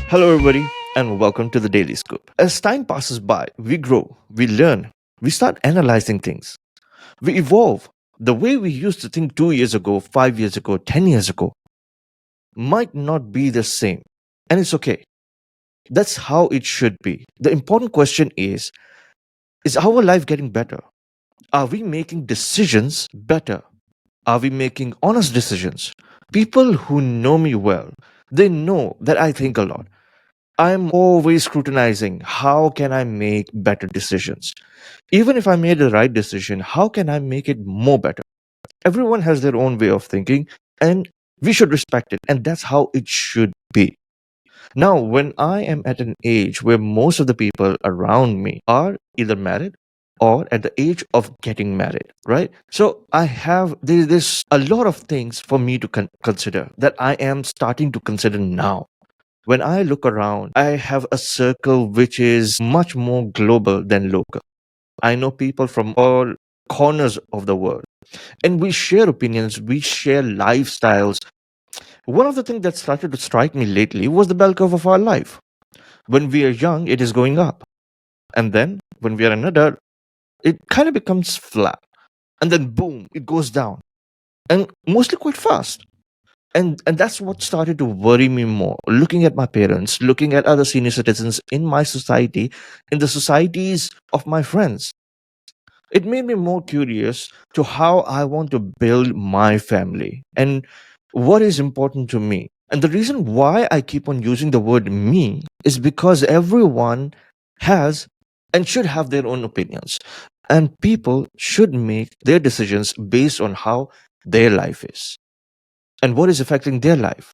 Hello, everybody, and welcome to the Daily Scoop. As time passes by, we grow, we learn, we start analyzing things, we evolve. The way we used to think 2 years ago, 5 years ago, 10 years ago might not be the same. And it's okay. That's how it should be. The important question is our life getting better? Are we making decisions better? Are we making honest decisions? People who know me well, they know that I think a lot. I'm always scrutinizing how can I make better decisions? Even if I made the right decision, how can I make it more better? Everyone has their own way of thinking and we should respect it. And that's how it should be. Now, when I am at an age where most of the people around me are either married or at the age of getting married, right? So there's a lot of things for me to consider that I am starting to consider now. When I look around, I have a circle which is much more global than local. I know people from all corners of the world, and we share opinions, we share lifestyles. One of the things that started to strike me lately was the bell curve of our life. When we are young, it is going up. And then when we are an adult, it kind of becomes flat. And then boom, it goes down. And mostly quite fast. And that's what started to worry me more, looking at my parents, looking at other senior citizens in my society, in the societies of my friends. It made me more curious to how I want to build my family and what is important to me. And the reason why I keep on using the word me is because everyone has and should have their own opinions, and people should make their decisions based on how their life is and what is affecting their life.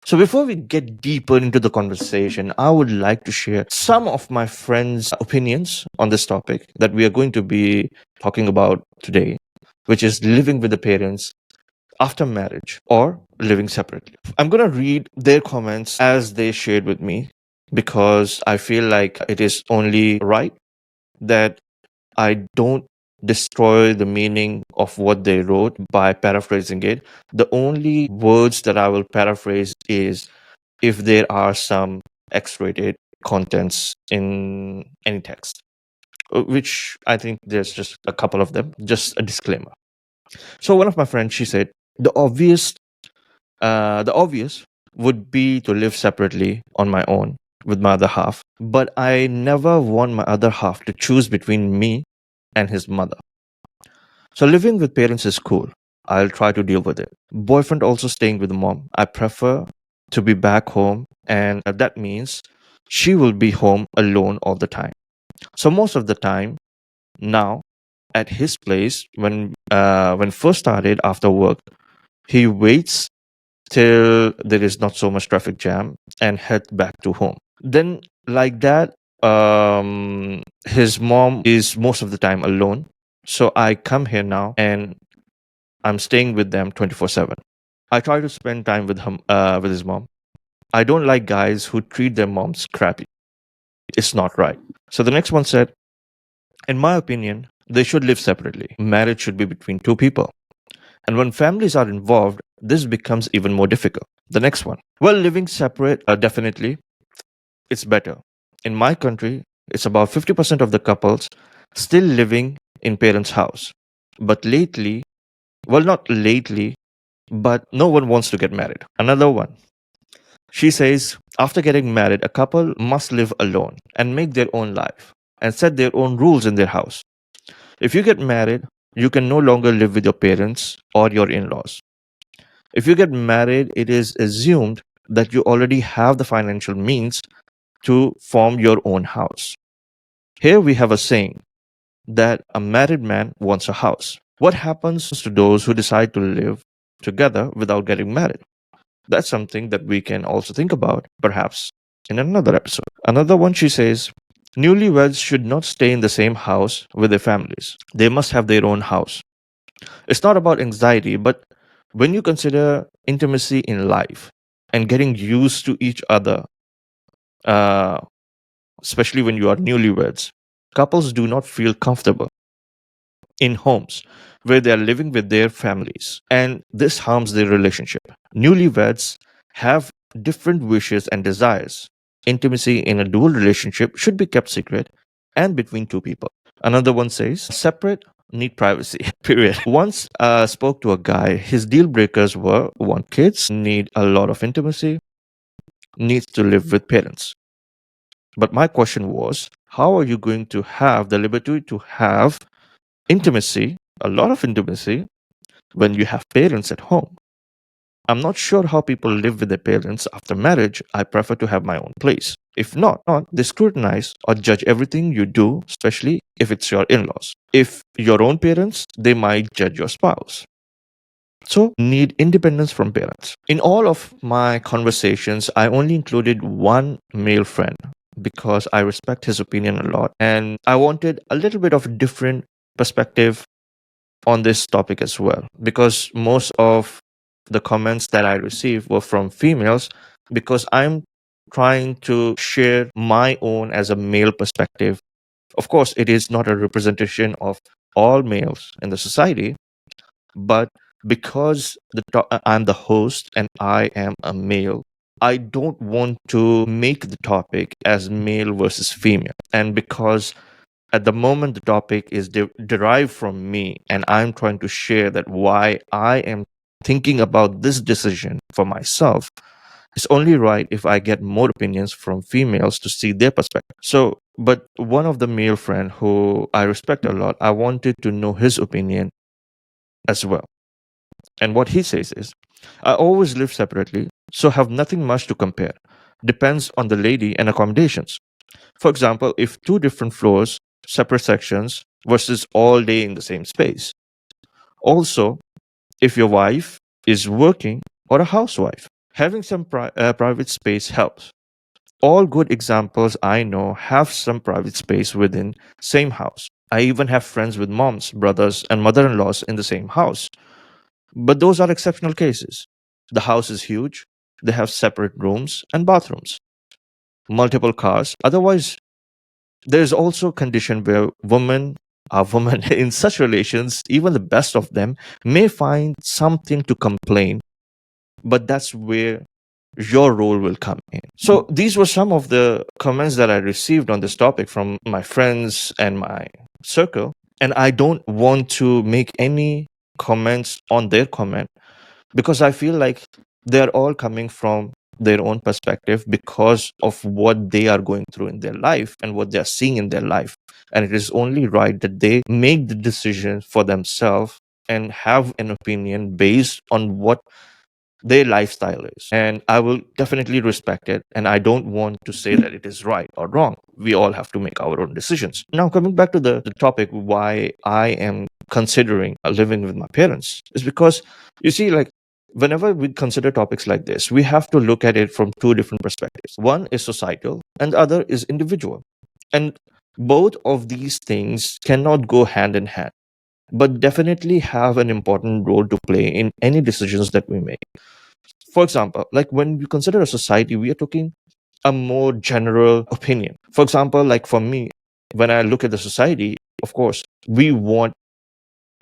So, before we get deeper into the conversation, I would like to share some of my friends' opinions on this topic that we are going to be talking about today, which is living with the parents after marriage or living separately. I'm going to read their comments as they shared with me because I feel like it is only right that I don't destroy the meaning of what they wrote by paraphrasing it. The only words that I will paraphrase is if there are some X-rated contents in any text, which I think there's just a couple of them. Just a disclaimer. So one of my friends, she said, the obvious would be to live separately on my own with my other half, but I never want my other half to choose between me and his mother. So living with parents is cool. I'll try to deal with it. Boyfriend also staying with mom. I prefer to be back home, and that means she will be home alone all the time. So most of the time now at his place, when first started after work, he waits till there is not so much traffic jam and head back to home. Then like that, his mom is most of the time alone. So I come here now and I'm staying with them 24/7. I try to spend time with him, with his mom. I don't like guys who treat their moms crappy. It's not right. So the next one said, in my opinion, they should live separately. Marriage should be between two people. And when families are involved, this becomes even more difficult. The next one. Well, living separate, definitely, it's better. In my country, it's about 50% of the couples still living in parents' house. But lately, well, not lately, but no one wants to get married. Another one. She says, after getting married, a couple must live alone and make their own life and set their own rules in their house. If you get married, you can no longer live with your parents or your in laws. If you get married, it is assumed that you already have the financial means to form your own house. Here we have a saying that a married man wants a house. What happens to those who decide to live together without getting married? That's something that we can also think about, perhaps, in another episode. Another one, she says, newlyweds should not stay in the same house with their families. They must have their own house. It's not about anxiety, but when you consider intimacy in life and getting used to each other, uh, especially when you are newlyweds, couples do not feel comfortable in homes where they are living with their families, and this harms their relationship. Newlyweds have different wishes and desires. Intimacy in a dual relationship should be kept secret and between two people. Another one says, separate, need privacy, period. Once spoke to a guy, his deal breakers were want kids, need a lot of intimacy, needs to live with parents. But my question was, how are you going to have the liberty to have intimacy, a lot of intimacy, when you have parents at home? I'm not sure how people live with their parents after marriage. I prefer to have my own place. If not, they scrutinize or judge everything you do, especially if it's your in laws. If your own parents, they might judge your spouse. So, need independence from parents. In all of my conversations, I only included one male friend because I respect his opinion a lot and I wanted a little bit of a different perspective on this topic as well, because most of the comments that I received were from females, because I'm trying to share my own as a male perspective. Of course, it is not a representation of all males in the society, but because I'm the host and I am a male, I don't want to make the topic as male versus female. And because at the moment the topic is derived from me and I'm trying to share that why I am thinking about this decision for myself, it's only right if I get more opinions from females to see their perspective. So, but one of the male friend who I respect a lot, I wanted to know his opinion as well. And what he says is, I always live separately, so have nothing much to compare. Depends on the lady and accommodations. For example, if two different floors, separate sections, versus all day in the same space. Also, if your wife is working or a housewife, having some private space helps. All good examples I know have some private space within same house. I even have friends with moms, brothers, and mother-in-laws in the same house. But those are exceptional cases. The house is huge. They have separate rooms and bathrooms, multiple cars. Otherwise, there is also a condition where women are women in such relations, even the best of them may find something to complain, but that's where your role will come in. So these were some of the comments that I received on this topic from my friends and my circle. And I don't want to make any comments on their comment because I feel like they're all coming from their own perspective because of what they are going through in their life and what they're seeing in their life. And it is only right that they make the decision for themselves and have an opinion based on what their lifestyle is. And I will definitely respect it. And I don't want to say that it is right or wrong. We all have to make our own decisions. Now, coming back to the topic, why I am considering living with my parents is because you see, like, whenever we consider topics like this, we have to look at it from two different perspectives. One is societal, and the other is individual. And both of these things cannot go hand in hand, but definitely have an important role to play in any decisions that we make. For example, like when we consider a society, we are talking a more general opinion. For example, like for me, when I look at the society, of course, we want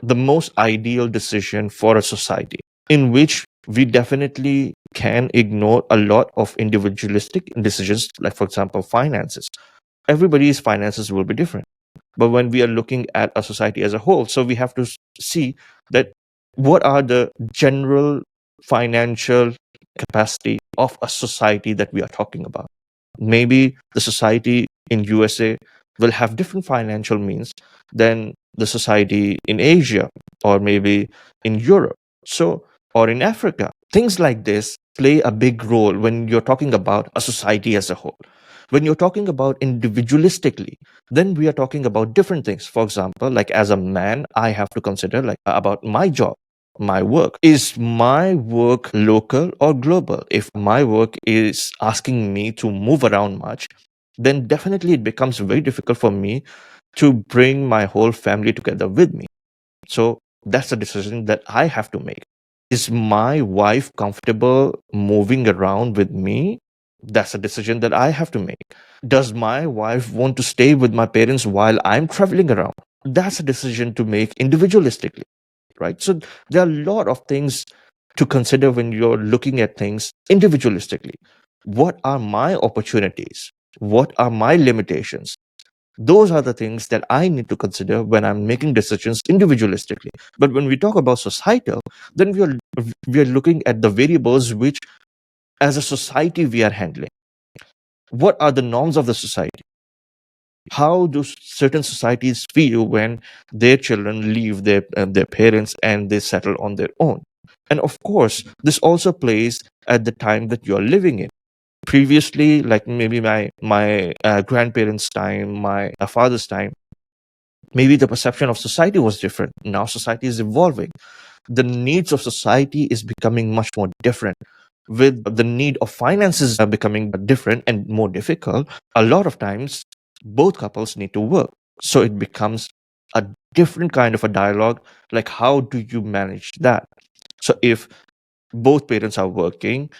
the most ideal decision for a society in which we definitely can ignore a lot of individualistic decisions, like, for example, finances. Everybody's finances will be different. But when we are looking at a society as a whole, so we have to see that what are the general financial capacity of a society that we are talking about. Maybe the society in USA will have different financial means than the society in Asia or maybe in Europe. So, or in Africa. Things like this play a big role when you're talking about a society as a whole. When you're talking about individualistically, then we are talking about different things. For example, like as a man, I have to consider like about my job, my work. Is my work local or global? If my work is asking me to move around much, then definitely it becomes very difficult for me to bring my whole family together with me. So that's a decision that I have to make. Is my wife comfortable moving around with me? That's a decision that I have to make. Does my wife want to stay with my parents while I'm traveling around? That's a decision to make individualistically, right? So there are a lot of things to consider when you're looking at things individualistically. What are my opportunities? What are my limitations? Those are the things that I need to consider when I'm making decisions individualistically. But when we talk about societal, then we are looking at the variables which, as a society, we are handling. What are the norms of the society? How do certain societies feel when their children leave their parents and they settle on their own? And of course, this also plays at the time that you're living in. Previously, like maybe my grandparents' time, my father's time, maybe the perception of society was different. Now society is evolving. The needs of society is becoming much more different. With the need of finances becoming different and more difficult, a lot of times both couples need to work. So it becomes a different kind of a dialogue. Like, how do you manage that? So if both parents are working,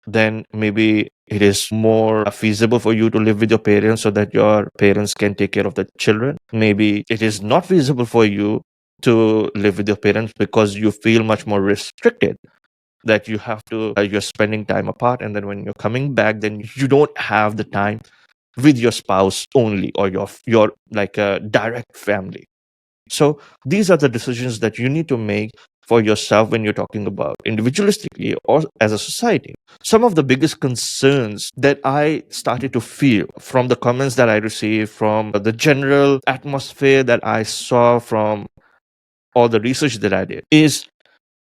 then maybe it is more feasible for you to live with your parents so that your parents can take care of the children. Maybe it is not feasible for you to live with your parents because you feel much more restricted, that you have to you're spending time apart, and then when you're coming back, then you don't have the time with your spouse only, or your like a direct family. So these are the decisions that you need to make for yourself when you're talking about individualistically or as a society. Some of the biggest concerns that I started to feel from the comments that I received, from the general atmosphere that I saw, from all the research that I did, is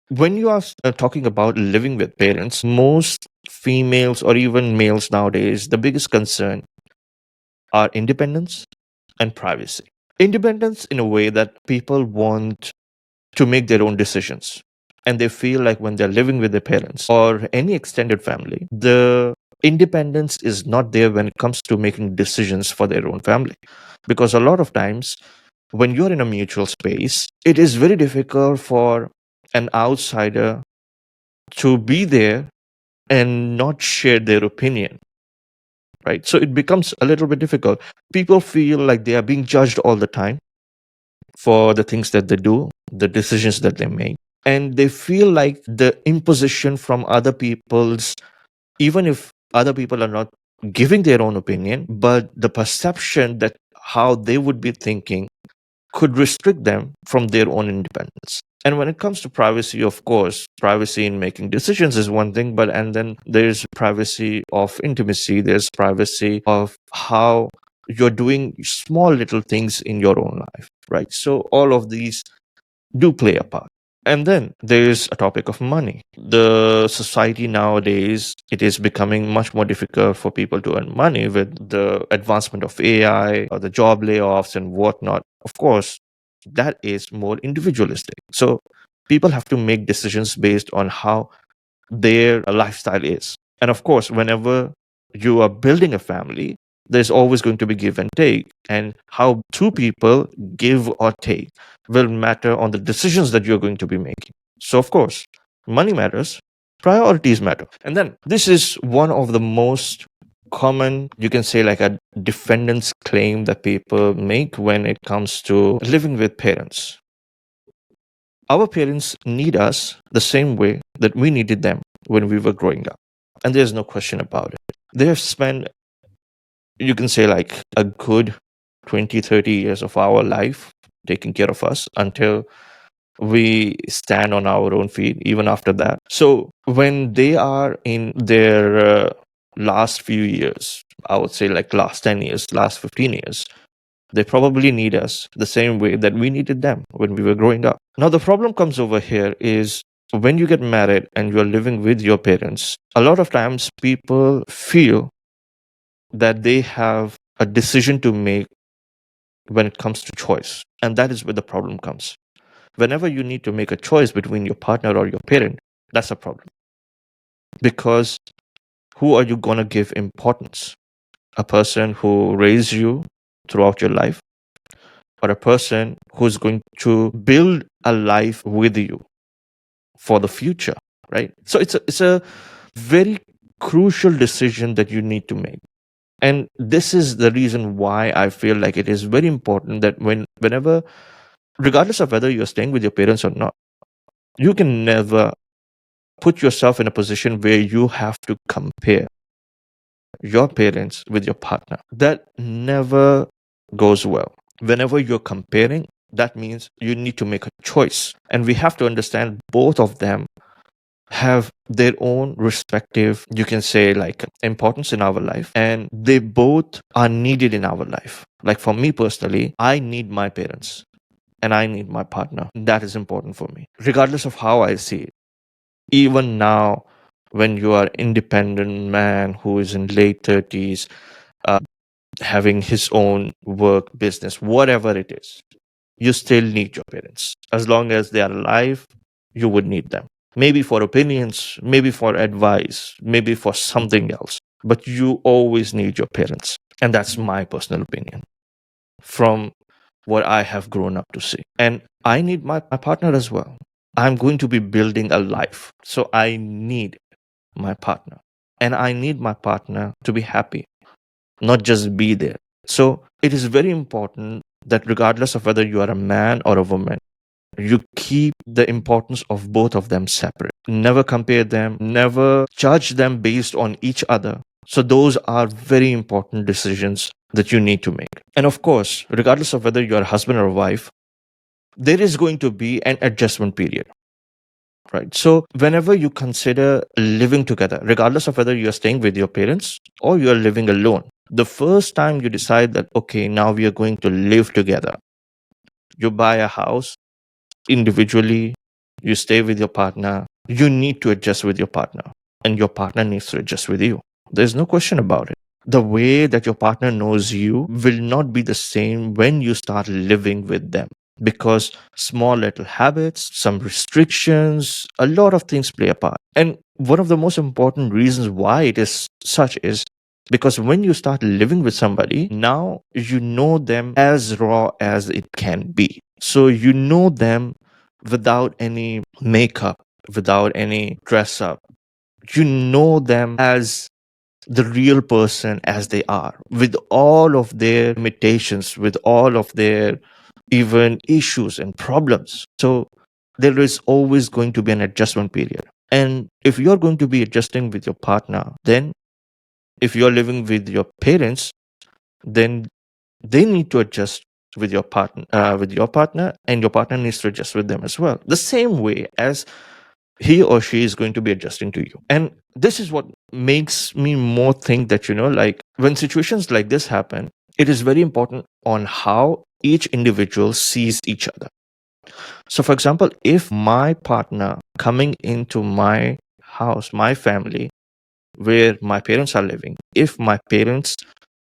when you are talking about living with parents, most females or even males nowadays, the biggest concern are independence and privacy. Independence in a way that people want to make their own decisions. And they feel like when they're living with their parents or any extended family, the independence is not there when it comes to making decisions for their own family. Because a lot of times, when you're in a mutual space, it is very difficult for an outsider to be there and not share their opinion, right? So it becomes a little bit difficult. People feel like they are being judged all the time for the things that they do, the decisions that they make. And they feel like the imposition from other people's, even if other people are not giving their own opinion, but the perception that how they would be thinking could restrict them from their own independence. And when it comes to privacy, of course, privacy in making decisions is one thing, but and then there's privacy of intimacy, there's privacy of how you're doing small little things in your own life, right? So all of these do play a part. And then there's a topic of money. The society nowadays, it is becoming much more difficult for people to earn money with the advancement of AI or the job layoffs and whatnot. Of course, that is more individualistic. So people have to make decisions based on how their lifestyle is. And of course, whenever you are building a family, there's always going to be give and take. And how two people give or take will matter on the decisions that you're going to be making. So, of course, money matters, priorities matter. And then this is one of the most common, you can say, like a defendant's claim that people make when it comes to living with parents. Our parents need us the same way that we needed them when we were growing up. And there's no question about it. They have spent, you can say, like a good 20, 30 years of our life taking care of us until we stand on our own feet, even after that. So when they are in their last few years, I would say like last 10 years, last 15 years, they probably need us the same way that we needed them when we were growing up. Now, the problem comes over here is when you get married and you're living with your parents, a lot of times people feel that they have a decision to make when it comes to choice. And that is where the problem comes. Whenever you need to make a choice between your partner or your parent, that's a problem. Because who are you going to give importance? A person who raised you throughout your life, or a person who's going to build a life with you for the future, right? So it's a very crucial decision that you need to make. And this is the reason why I feel like it is very important that whenever, regardless of whether you're staying with your parents or not, you can never put yourself in a position where you have to compare your parents with your partner. That never goes well. Whenever you're comparing, that means you need to make a choice. And we have to understand both of them have their own respective, you can say, like importance in our life, and they both are needed in our life. Like for me personally, I need my parents and I need my partner. That is important for me, regardless of how I see it. Even now, when you are independent man who is in late 30s, having his own work, business, whatever it is, you still need your parents. As long as they are alive, you would need them. Maybe for opinions, maybe for advice, maybe for something else. But you always need your parents. And that's my personal opinion from what I have grown up to see. And I need my partner as well. I'm going to be building a life. So I need my partner. And I need my partner to be happy, not just be there. So it is very important that regardless of whether you are a man or a woman, you keep the importance of both of them separate. Never compare them, never judge them based on each other. So those are very important decisions that you need to make. And of course, regardless of whether you're a husband or a wife, there is going to be an adjustment period. Right. So whenever you consider living together, regardless of whether you're staying with your parents or you're living alone, the first time you decide that, okay, now we are going to live together, you buy a house individually, you stay with your partner, you need to adjust with your partner, and your partner needs to adjust with you. There's no question about it. The way that your partner knows you will not be the same when you start living with them, because small little habits, some restrictions, a lot of things play a part. And one of the most important reasons why it is such is because when you start living with somebody, now you know them as raw as it can be. So you know them without any makeup, without any dress up. You know them as the real person as they are, with all of their limitations, with all of their even issues and problems. So there is always going to be an adjustment period. And if you're going to be adjusting with your partner, then if you're living with your parents, then they need to adjust with your partner, and your partner needs to adjust with them as well. The same way as he or she is going to be adjusting to you. And this is what makes me more think that, like when situations like this happen, it is very important on how each individual sees each other. So, for example, if my partner coming into my house, my family, where my parents are living, if my parents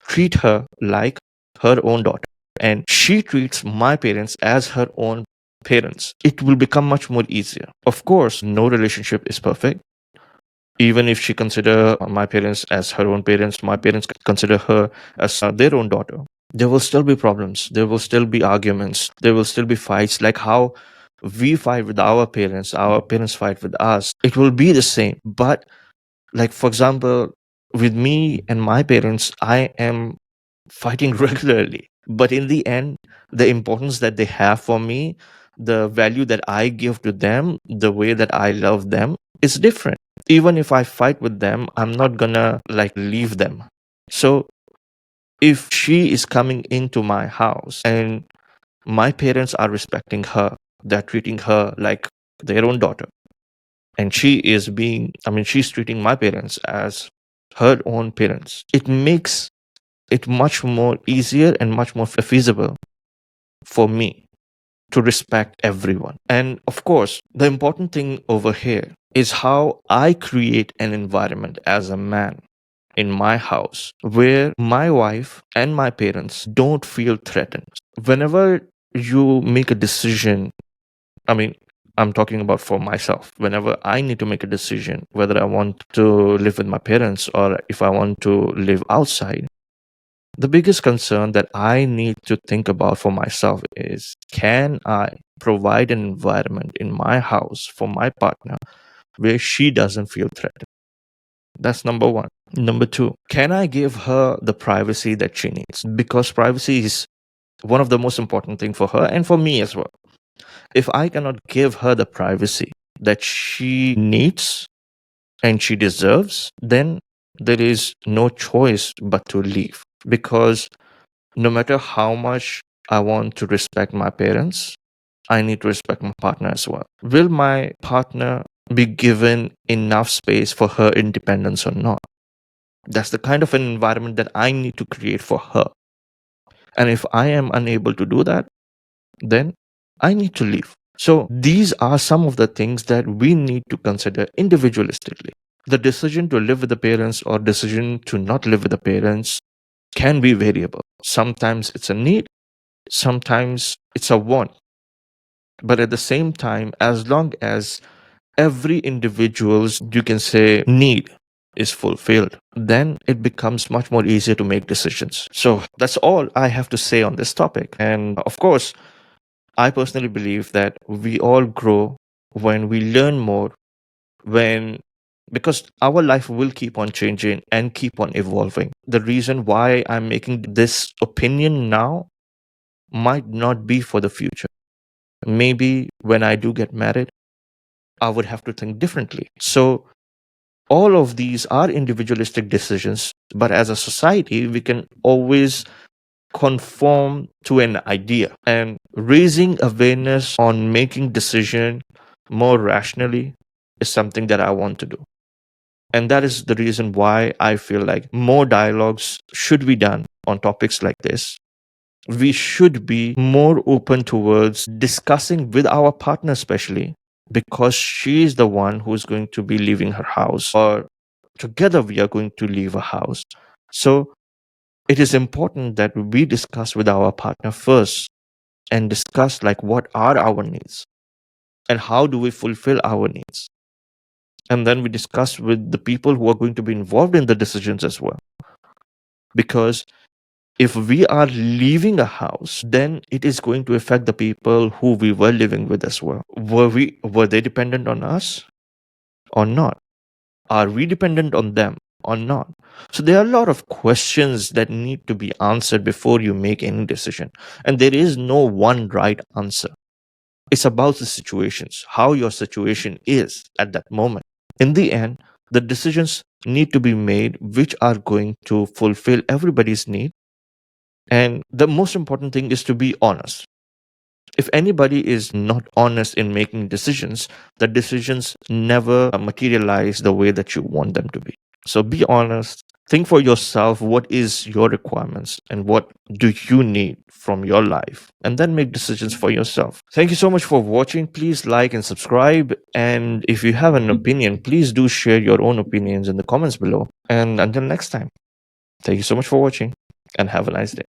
treat her like her own daughter and she treats my parents as her own parents, it will become much more easier. Of course, no relationship is perfect. Even if she consider my parents as her own parents, my parents consider her as their own daughter, there will still be problems, there will still be arguments, there will still be fights. Like how we fight with our parents fight with us, it will be the same. But like, for example, with me and my parents, I am fighting regularly. But in the end, the importance that they have for me, the value that I give to them, the way that I love them is different. Even if I fight with them, I'm not gonna like leave them. So if she is coming into my house and my parents are respecting her, they're treating her like their own daughter, and she's treating my parents as her own parents, it makes it much more easier and much more feasible for me to respect everyone. And of course, the important thing over here is how I create an environment as a man in my house where my wife and my parents don't feel threatened. Whenever you make a decision, I mean, I'm talking about for myself. Whenever I need to make a decision whether I want to live with my parents or if I want to live outside, the biggest concern that I need to think about for myself is, can I provide an environment in my house for my partner where she doesn't feel threatened? That's number one. Number two, can I give her the privacy that she needs? Because privacy is one of the most important things for her and for me as well. If I cannot give her the privacy that she needs and she deserves, then there is no choice but to leave. Because no matter how much I want to respect my parents, I need to respect my partner as well. Will my partner be given enough space for her independence or not? That's the kind of an environment that I need to create for her. And if I am unable to do that, then I need to leave. So these are some of the things that we need to consider individualistically. The decision to live with the parents or decision to not live with the parents can be variable. Sometimes it's a need, sometimes it's a want. But at the same time, as long as every individual's, you can say, need is fulfilled, then it becomes much more easier to make decisions. So that's all I have to say on this topic. And of course, I personally believe that we all grow when we learn more, when because our life will keep on changing and keep on evolving. The reason why I'm making this opinion now might not be for the future. Maybe when I do get married, I would have to think differently. So all of these are individualistic decisions, but as a society, we can always conform to an idea, and raising awareness on making decision more rationally is something that I want to do. And that is the reason why I feel like more dialogues should be done on topics like this. We should be more open towards discussing with our partner, especially because she is the one who's going to be leaving her house, or together we are going to leave a house. So it is important that we discuss with our partner first and discuss like what are our needs and how do we fulfill our needs. And then we discuss with the people who are going to be involved in the decisions as well. Because if we are leaving a house, then it is going to affect the people who we were living with as well. Were they dependent on us or not? Are we dependent on them or not? So there are a lot of questions that need to be answered before you make any decision. And there is no one right answer. It's about the situations, how your situation is at that moment. In the end, the decisions need to be made which are going to fulfill everybody's need. And the most important thing is to be honest. If anybody is not honest in making decisions, the decisions never materialize the way that you want them to be. So be honest. Think for yourself what is your requirements and what do you need from your life, and then make decisions for yourself. Thank you so much for watching. Please like and subscribe. And if you have an opinion, please do share your own opinions in the comments below. And until next time, thank you so much for watching and have a nice day.